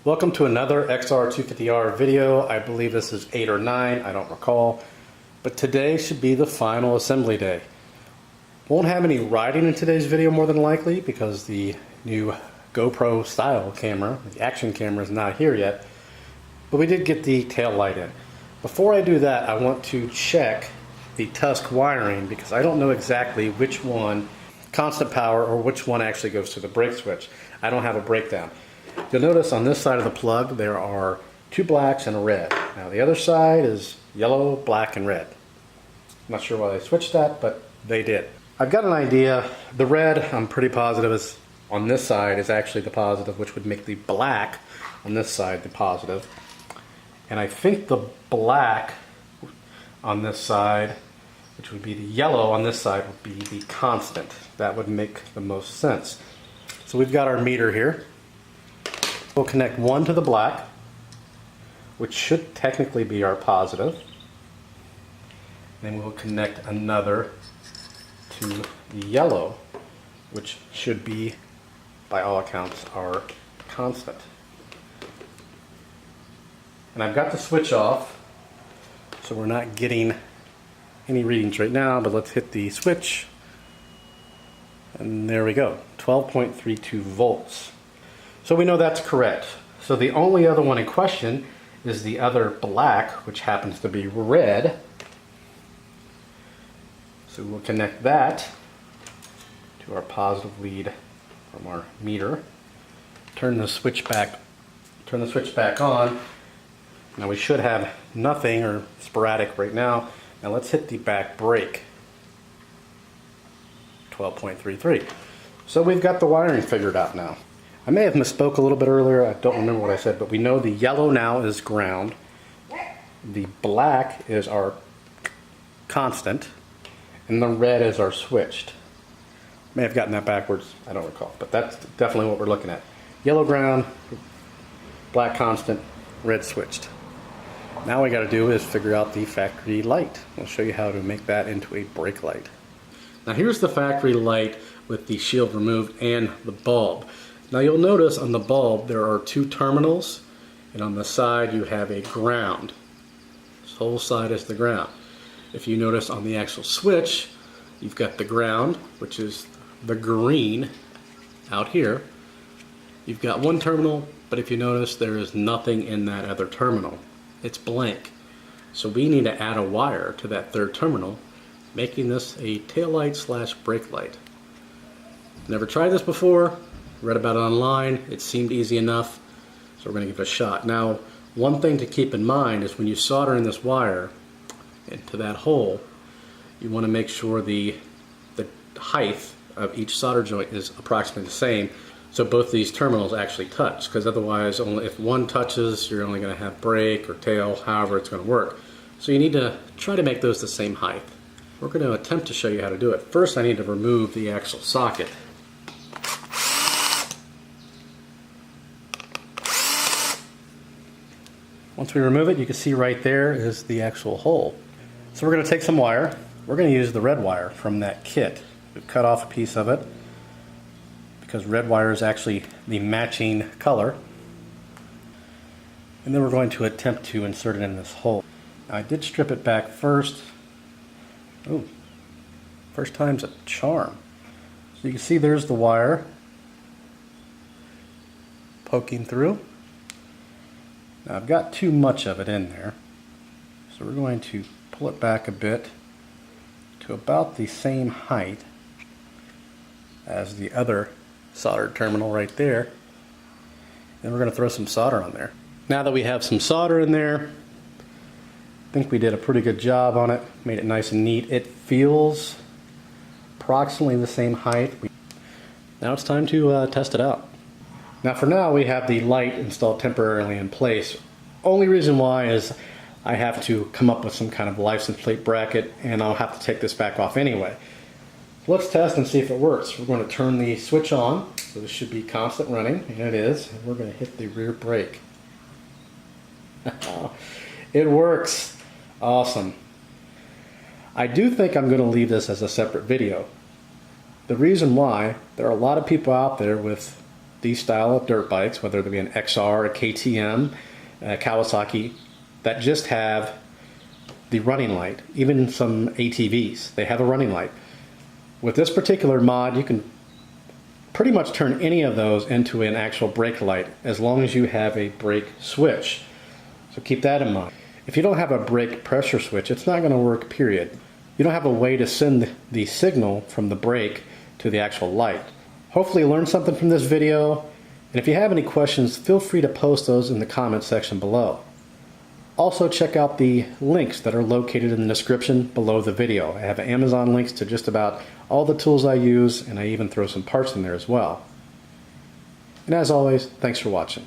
Welcome to another XR250R video. I believe this is 8 or 9, I don't recall. But today should be the final assembly day. Won't have any riding in today's video more than likely because the new GoPro style camera, the action camera, is not here yet. But we did get the tail light in. Before I do that, I want to check the Tusk wiring because I don't know exactly which one constant power or which one actually goes to the brake switch. I don't have a breakdown. You'll notice on this side of the plug there are two blacks and a red. Now the other side is yellow, black, and red. I'm not sure why they switched that, but they did. I've got an idea. The red, I'm pretty positive, is on this side is actually the positive, which would make the black on this side the positive. And I think the black on this side, which would be the yellow on this side, would be the constant. That would make the most sense. So we've got our meter here. We'll connect one to the black, which should technically be our positive. Then we'll connect another to the yellow, which should be, by all accounts, our constant. And I've got the switch off, so we're not getting any readings right now, but let's hit the switch. And there we go, 12.32 volts. So we know that's correct. So the only other one in question is the other black, which happens to be red. So we'll connect that to our positive lead from our meter. Turn the switch back on. Now we should have nothing or sporadic right now. Now let's hit the back brake. 12.33. So we've got the wiring figured out now. I may have misspoke a little bit earlier, I don't remember what I said, but we know the yellow now is ground, the black is our constant, and the red is our switched. May have gotten that backwards, I don't recall, but that's definitely what we're looking at. Yellow ground, black constant, red switched. Now what we got to do is figure out the factory light. I'll show you how to make that into a brake light. Now here's the factory light with the shield removed and the bulb. Now you'll notice on the bulb there are two terminals, and on the side you have a ground. This whole side is the ground. If you notice on the actual switch, you've got the ground, which is the green out here. You've got one terminal, but if you notice there is nothing in that other terminal. It's blank. So we need to add a wire to that third terminal, making this a taillight slash brake light. Never tried this before. Read about it online, it seemed easy enough, so we're going to give it a shot. Now, one thing to keep in mind is when you solder in this wire into that hole, you want to make sure the height of each solder joint is approximately the same, so both these terminals actually touch, because otherwise, only if one touches, you're only going to have brake or tail, however it's going to work. So you need to try to make those the same height. We're going to attempt to show you how to do it. First, I need to remove the actual socket. Once we remove it, you can see right there is the actual hole. So we're going to take some wire. We're going to use the red wire from that kit. We've cut off a piece of it because red wire is actually the matching color. And then we're going to attempt to insert it in this hole. Now, I did strip it back first. Oh, first time's a charm. So you can see there's the wire poking through. Now I've got too much of it in there, so we're going to pull it back a bit to about the same height as the other soldered terminal right there. Then we're going to throw some solder on there. Now that we have some solder in there, I think we did a pretty good job on it, made it nice and neat. It feels approximately the same height. Now it's time to test it out. Now for now we have the light installed temporarily in place. Only reason why is I have to come up with some kind of license plate bracket, and I'll have to take this back off anyway. Let's test and see if it works. We're going to turn the switch on, so this should be constant running, and it is. And we're going to hit the rear brake. It works. Awesome. I do think I'm going to leave this as a separate video. The reason why, there are a lot of people out there with these style of dirt bikes, whether they be an XR, a KTM, a Kawasaki, that just have the running light. Even some ATVs, they have a running light. With this particular mod, you can pretty much turn any of those into an actual brake light as long as you have a brake switch. So keep that in mind. If you don't have a brake pressure switch, it's not going to work, period. You don't have a way to send the signal from the brake to the actual light. Hopefully you learned something from this video, and if you have any questions, feel free to post those in the comment section below. Also check out the links that are located in the description below the video. I have Amazon links to just about all the tools I use, and I even throw some parts in there as well. And as always, thanks for watching.